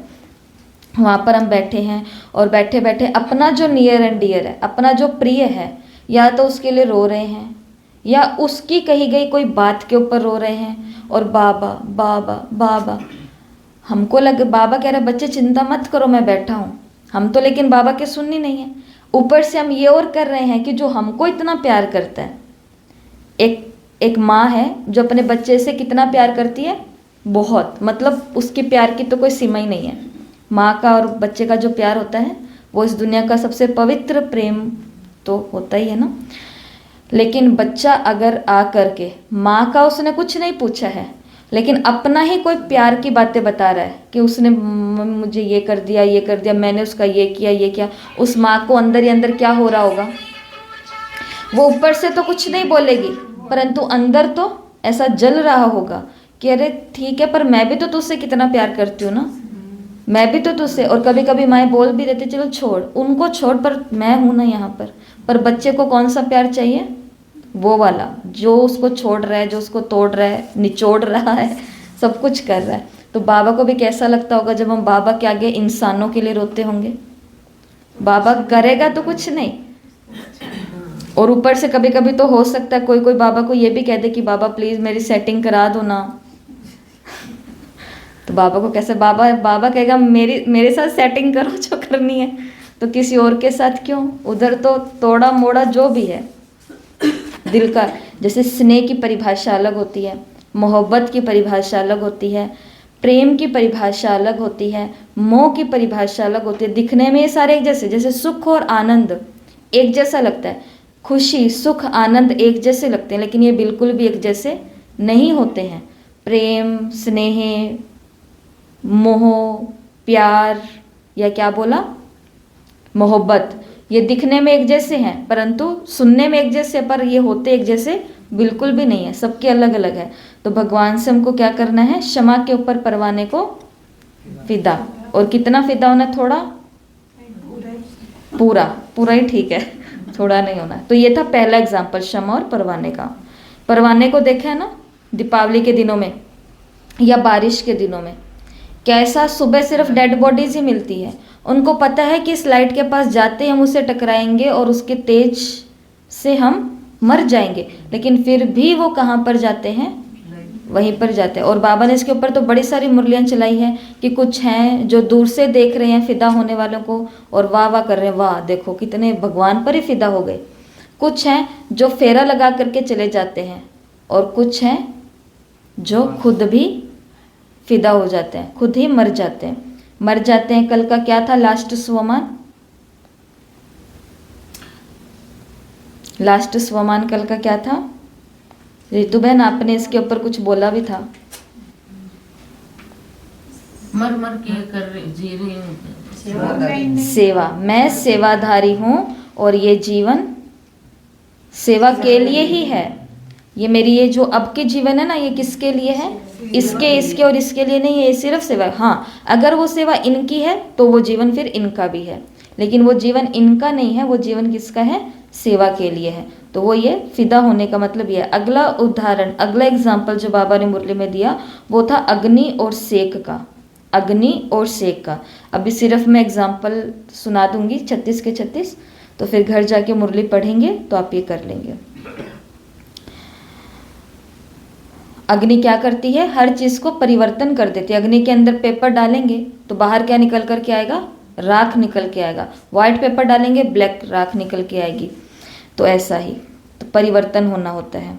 वहाँ पर हम बैठे हैं और बैठे बैठे अपना जो नियर एंड डियर है, अपना जो प्रिय है, या तो उसके लिए रो रहे हैं या उसकी कही गई कोई बात के ऊपर रो रहे हैं। और बाबा बाबा बाबा, हमको लगे बाबा कह रहे बच्चे चिंता मत करो मैं बैठा हूँ, हम तो लेकिन बाबा के सुननी नहीं है। ऊपर से हम ये और कर रहे हैं कि जो हमको इतना प्यार करता है, एक माँ है जो अपने बच्चे से कितना प्यार करती है, बहुत, मतलब उसके प्यार की तो कोई सीमा ही नहीं है। माँ का और बच्चे का जो प्यार होता है वो इस दुनिया का सबसे पवित्र प्रेम तो होता ही है ना। लेकिन बच्चा अगर आ करके माँ का उसने कुछ नहीं पूछा है, लेकिन अपना ही कोई प्यार की बातें बता रहा है कि उसने मुझे ये कर दिया, मैंने उसका ये किया, उस माँ को अंदर ही अंदर क्या हो रहा होगा? वो ऊपर से तो कुछ नहीं बोलेगी, परंतु अंदर तो ऐसा जल रहा होगा कि अरे ठीक है, पर मैं भी तो तुझसे कितना प्यार करती हूँ ना, मैं भी तो तुझसे। और कभी कभी माएँ बोल भी देती चलो छोड़, उनको छोड़, पर मैं हूँ ना यहाँ पर। पर बच्चे को कौन सा प्यार चाहिए? वो वाला जो उसको छोड़ रहा है, जो उसको तोड़ रहा है, निचोड़ रहा है, सब कुछ कर रहा है। तो बाबा को भी कैसा लगता होगा जब हम बाबा के आगे इंसानों के लिए रोते होंगे। बाबा करेगा तो कुछ नहीं, और ऊपर से कभी कभी तो हो सकता है कोई बाबा को ये भी कह दे कि बाबा प्लीज़ मेरी सेटिंग करा दो ना। तो बाबा को कैसे, बाबा कहेगा मेरे साथ सेटिंग करो जो करनी है, तो किसी और के साथ क्यों, उधर तो तोड़ा मोड़ा जो भी है दिल का। जैसे स्नेह की परिभाषा अलग होती है, मोहब्बत की परिभाषा अलग होती है, प्रेम की परिभाषा अलग होती है, मोह की परिभाषा अलग होती है। दिखने में ये सारे एक जैसे, जैसे सुख और आनंद एक जैसा लगता है, खुशी सुख आनंद एक जैसे लगते हैं, लेकिन ये बिल्कुल भी एक जैसे नहीं होते हैं। प्रेम, स्नेह, मोह, प्यार, या क्या बोला, मोहब्बत, ये दिखने में एक जैसे हैं परंतु सुनने में एक जैसे, पर ये होते एक जैसे बिल्कुल भी नहीं है, सबके अलग अलग है। तो भगवान से हमको क्या करना है, क्षमा के ऊपर परवाने को फिदा। और कितना फिदा होना, थोड़ा, पूरा ही ठीक है, थोड़ा नहीं होना। तो ये था पहला एग्जाम्पल क्षमा और परवाने का। परवाने को देखा है ना दीपावली के दिनों में या बारिश के दिनों में, कैसा सुबह सिर्फ डेड बॉडीज ही मिलती है। उनको पता है कि इस लाइट के पास जाते हम उसे टकराएंगे और उसके तेज से हम मर जाएंगे, लेकिन फिर भी वो कहाँ पर जाते हैं, वहीं पर जाते हैं। और बाबा ने इसके ऊपर तो बड़ी सारी मुरलियाँ चलाई हैं कि कुछ हैं जो दूर से देख रहे हैं फिदा होने वालों को और वाह वाह कर रहे हैं, वाह देखो कितने भगवान पर ही फिदा हो गए। कुछ हैं जो फेरा लगा करके चले जाते हैं, और कुछ हैं जो खुद भी फिदा हो जाते हैं, खुद ही मर जाते हैं। कल का क्या था लास्ट स्वमान कल का क्या था रितु बहन, आपने इसके ऊपर कुछ बोला भी था। मर मर के जी रही हूँ सेवा, मैं सेवाधारी हूँ और ये जीवन सेवा के लिए ही है। ये मेरी ये जो अब के जीवन है ना, ये किसके लिए है, इसके और इसके लिए नहीं है, ये सिर्फ सेवा। हाँ, अगर वो सेवा इनकी है तो वो जीवन फिर इनका भी है, लेकिन वो जीवन इनका नहीं है, वो जीवन किसका है, सेवा के लिए है। तो वो ये फिदा होने का मतलब ये है। अगला उदाहरण, अगला एग्जाम्पल जो बाबा ने मुरली में दिया वो था अग्नि और सेक का, अग्नि और सेक का। अभी सिर्फ मैं एग्जाम्पल सुना दूंगी 36 के 36, तो फिर घर जाके मुरली पढ़ेंगे तो आप ये कर लेंगे। अग्नि क्या करती है, हर चीज को परिवर्तन कर देती है। अग्नि के अंदर पेपर डालेंगे तो बाहर क्या निकल कर के आएगा, राख निकल के आएगा। व्हाइट पेपर डालेंगे, ब्लैक राख निकल के आएगी। तो ऐसा ही तो परिवर्तन होना होता है।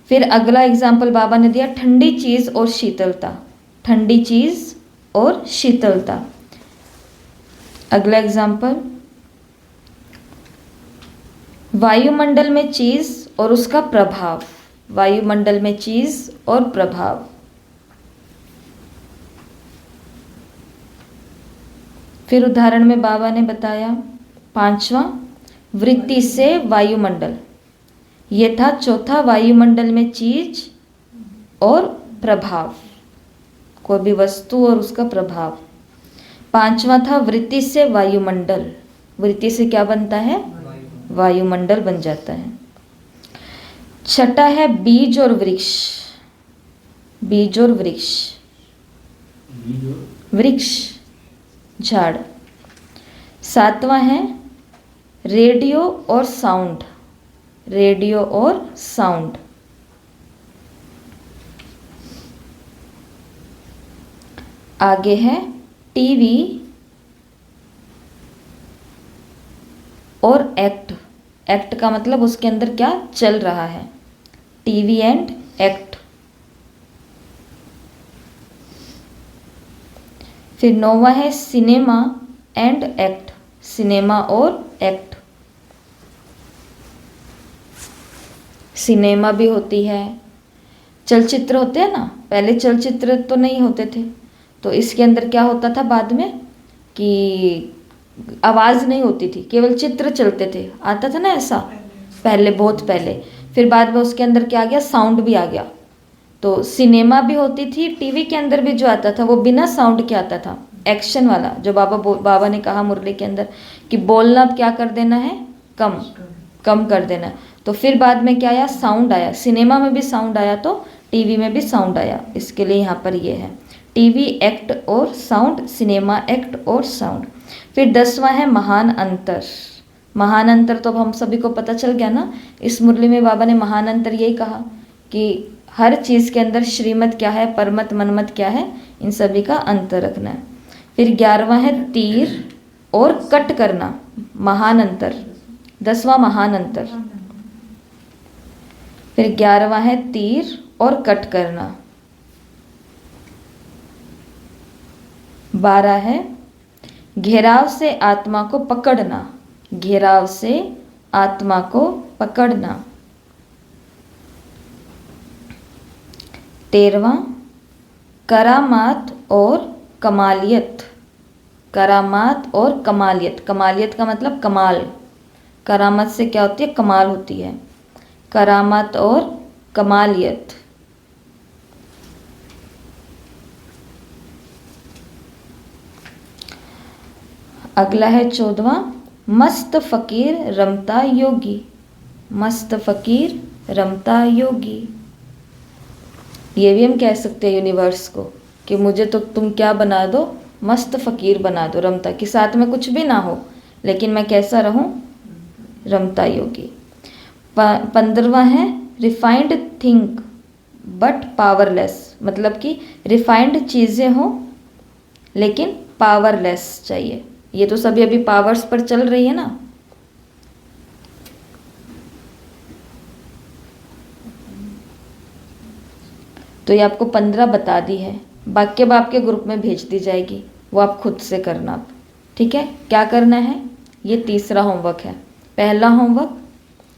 फिर अगला एग्जाम्पल बाबा ने दिया ठंडी चीज और शीतलता, ठंडी चीज और शीतलता। अगला एग्जाम्पल, वायुमंडल में चीज और उसका प्रभाव, वायुमंडल में चीज और प्रभाव। फिर उदाहरण में बाबा ने बताया 5वां, वृत्ति से वायुमंडल। ये था चौथा, वायुमंडल में चीज और प्रभाव, कोई भी वस्तु और उसका प्रभाव। 5वां था वृत्ति से वायुमंडल। वृत्ति से क्या बनता है, वायुमंडल बन जाता है। 6ठा है बीज और वृक्ष, बीज और वृक्ष, वृक्ष झाड़। 7वां है रेडियो और साउंड, रेडियो और साउंड। आगे है टीवी और एक्ट। एक्ट का मतलब उसके अंदर क्या चल रहा है, टीवी एंड एक्ट। फिर 9वां है सिनेमा एंड एक्ट, सिनेमा और एक्ट। सिनेमा भी होती है, चलचित्र होते हैं ना, पहले चलचित्र तो नहीं होते थे, तो इसके अंदर क्या होता था बाद में कि आवाज़ नहीं होती थी, केवल चित्र चलते थे, आता था ना ऐसा पहले, बहुत पहले। फिर बाद में उसके अंदर क्या आ गया, साउंड भी आ गया। तो सिनेमा भी होती थी, टीवी के अंदर भी जो आता था वो बिना साउंड के आता था, एक्शन वाला, जो बाबा ने कहा मुरली के अंदर कि बोलना क्या कर देना है, कम कर देना। तो फिर बाद में क्या आया, साउंड आया, सिनेमा में भी साउंड आया तो टीवी में भी साउंड आया। इसके लिए यहाँ पर ये है टीवी एक्ट और साउंड, सिनेमा एक्ट और साउंड। फिर 10वां है महान अंतर। महान अंतर तो अब हम सभी को पता चल गया ना, इस मुरली में बाबा ने महान अंतर यही कहा कि हर चीज़ के अंदर श्रीमत क्या है, परमत मनमत क्या है, इन सभी का अंतर रखना है। फिर 11वां है तीर और कट करना, महान अंतर, 10वां महान अंतर। फिर 11वां है तीर और कट करना। 12 है घेराव से आत्मा को पकड़ना, घेराव से आत्मा को पकड़ना। 13वां करामात और कमालियत, करामात और कमालियत, कमालियत का मतलब कमाल, करामत से क्या होती है, कमाल होती है, करामात और कमालियत। अगला है 14वां मस्त फकीर रमता योगी, मस्त फकीर रमता योगी। ये भी हम कह सकते हैं यूनिवर्स को कि मुझे तो तुम क्या बना दो, मस्त फकीर बना दो, रमता, कि साथ में कुछ भी ना हो लेकिन मैं कैसा रहूं, रमता योगी। 15वां है रिफाइंड थिंक बट पावरलेस, मतलब कि रिफाइंड चीज़ें हो लेकिन पावरलेस चाहिए। ये तो सभी अभी पावर्स पर चल रही है ना। तो ये आपको 15 बता दी है, बाकी अब आपके ग्रुप में भेज दी जाएगी, वो आप खुद से करना आप, ठीक है। क्या करना है, ये तीसरा होमवर्क है। पहला होमवर्क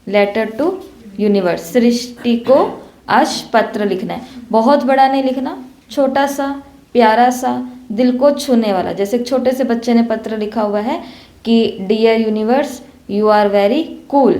लेटर टू यूनिवर्स, सृष्टि को आज पत्र लिखना है। बहुत बड़ा नहीं लिखना, छोटा सा प्यारा सा दिल को छूने वाला, जैसे एक छोटे से बच्चे ने पत्र लिखा हुआ है कि dear universe you are very cool,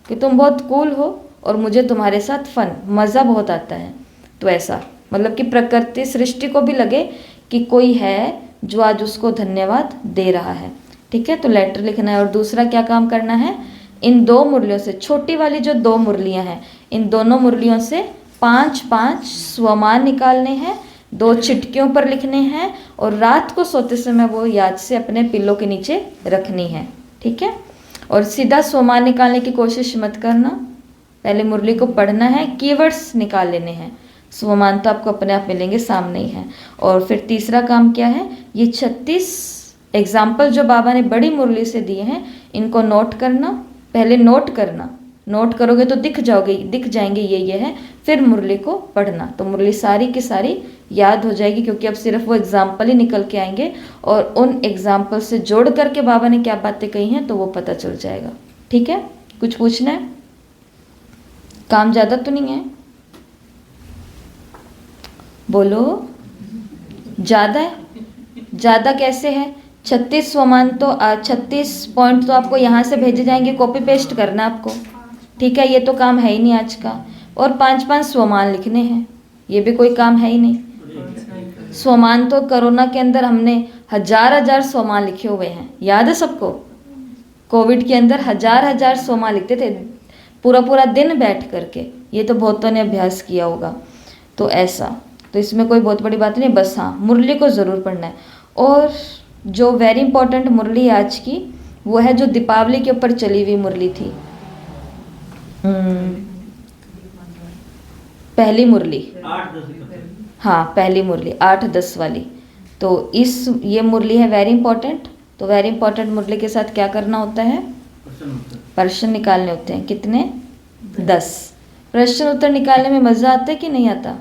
कि तुम बहुत कूल हो और मुझे तुम्हारे साथ फन मज़ा बहुत आता है। तो ऐसा मतलब कि प्रकृति सृष्टि को भी लगे कि कोई है जो आज उसको धन्यवाद दे रहा है, ठीक है। तो लेटर लिखना है। और दूसरा क्या काम करना है, इन 2 मुरलियों से, छोटी वाली जो 2 मुरलियाँ हैं, इन दोनों मुरलियों से 5-5 स्वमान निकालने हैं, 2 चिटकियों पर लिखने हैं और रात को सोते समय वो याद से अपने पिल्लों के नीचे रखनी है, ठीक है। और सीधा स्वमान निकालने की कोशिश मत करना, पहले मुरली को पढ़ना है, कीवर्ड्स निकाल लेने हैं, स्वमान तो आपको अपने आप मिलेंगे, सामने ही है। और फिर तीसरा काम क्या है, ये 36 एग्जाम्पल जो बाबा ने बड़ी मुरली से दिए हैं इनको नोट करना, पहले नोट करना, नोट करोगे तो दिख जाएंगे ये है, फिर मुरली को पढ़ना, तो मुरली सारी की सारी याद हो जाएगी, क्योंकि अब सिर्फ वो एग्जाम्पल ही निकल के आएंगे और उन एग्जाम्पल से जोड़ करके बाबा ने क्या बातें कही हैं तो वो पता चल जाएगा, ठीक है। कुछ पूछना है, काम ज़्यादा तो नहीं है, बोलो। ज़्यादा है, ज़्यादा कैसे है, 36 स्वमान तो 36 पॉइंट तो आपको यहाँ से भेजे जाएंगे, कॉपी पेस्ट करना आपको, ठीक है। ये तो काम है ही नहीं आज का। और 5-5 स्वमान लिखने हैं, ये भी कोई काम है ही नहीं। स्वमान तो कोरोना के अंदर हमने 1000 स्वमान लिखे हुए हैं, याद है सबको। कोविड के अंदर 1000 स्वमान लिखते थे पूरा दिन बैठ करके, ये तो बहुतों ने अभ्यास किया होगा। तो ऐसा, तो इसमें कोई बहुत बड़ी बात नहीं, बस हाँ मुरली को ज़रूर पढ़ना है। और जो वेरी इंपॉर्टेंट मुरली आज की वो है जो दीपावली के ऊपर चली हुई मुरली थी, पहली मुरली, हाँ पहली मुरली 8-10 वाली। तो ये मुरली है वेरी इंपॉर्टेंट। तो वेरी इंपॉर्टेंट मुरली के साथ क्या करना होता है, प्रश्न निकालने होते हैं। कितने, 10 प्रश्न उत्तर निकालने में मज़ा आता है कि नहीं आता,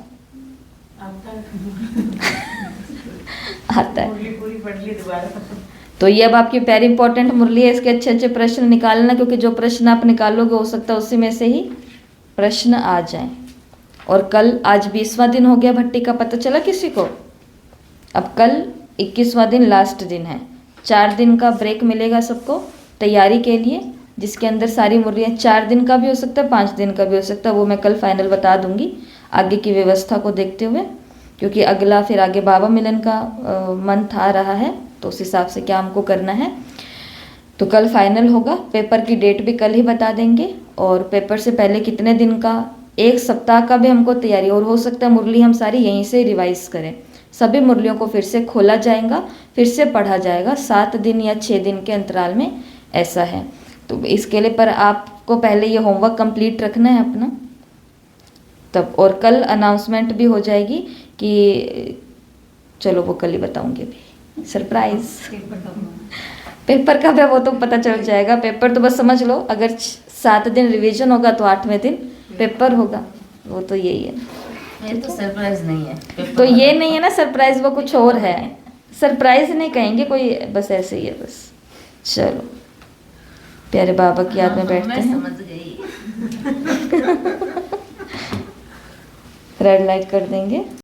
आता है। तो ये अब आपकी वेरी इंपॉर्टेंट मुरली है, इसके अच्छे प्रश्न निकालना, क्योंकि जो प्रश्न आप निकालोगे हो सकता है उसी में से ही प्रश्न आ जाएं। और कल, आज 20वां दिन हो गया भट्टी का, पता चला किसी को। अब कल 21वां दिन लास्ट दिन है, 4 दिन का ब्रेक मिलेगा सबको तैयारी के लिए, जिसके अंदर सारी मुरलियाँ 4 दिन का भी हो सकता है, 5 दिन का भी हो सकता है, वो मैं कल फाइनल बता दूंगी आगे की व्यवस्था को देखते हुए, क्योंकि अगला फिर आगे बाबा मिलन का मंथ आ रहा है, तो उस हिसाब से क्या हमको करना है। तो कल फाइनल होगा, पेपर की डेट भी कल ही बता देंगे। और पेपर से पहले कितने दिन का, 1 सप्ताह का भी हमको तैयारी, और हो सकता है मुरली हम सारी यहीं से रिवाइज करें, सभी मुरलियों को फिर से खोला जाएगा, फिर से पढ़ा जाएगा 7 दिन या 6 दिन के अंतराल में, ऐसा है। तो इसके लिए पर आपको पहले ये होमवर्क कंप्लीट रखना है अपना, तब। और कल अनाउंसमेंट भी हो जाएगी कि चलो वो कल ही बताऊंगी अभी, सरप्राइज। पेपर कब है वो तो पता चल जाएगा। पेपर तो बस समझ लो, अगर 7 दिन रिवीजन होगा तो 8वें दिन पेपर होगा, वो तो यही है। ये तो सरप्राइज नहीं है। तो ये नहीं है ना सरप्राइज, वो कुछ और है। सरप्राइज नहीं कहेंगे कोई, बस ऐसे ही है बस। चलो प्यारे बाबा की याद में बैठते मैं हैं। समझ गई। रेड लाइट कर देंगे।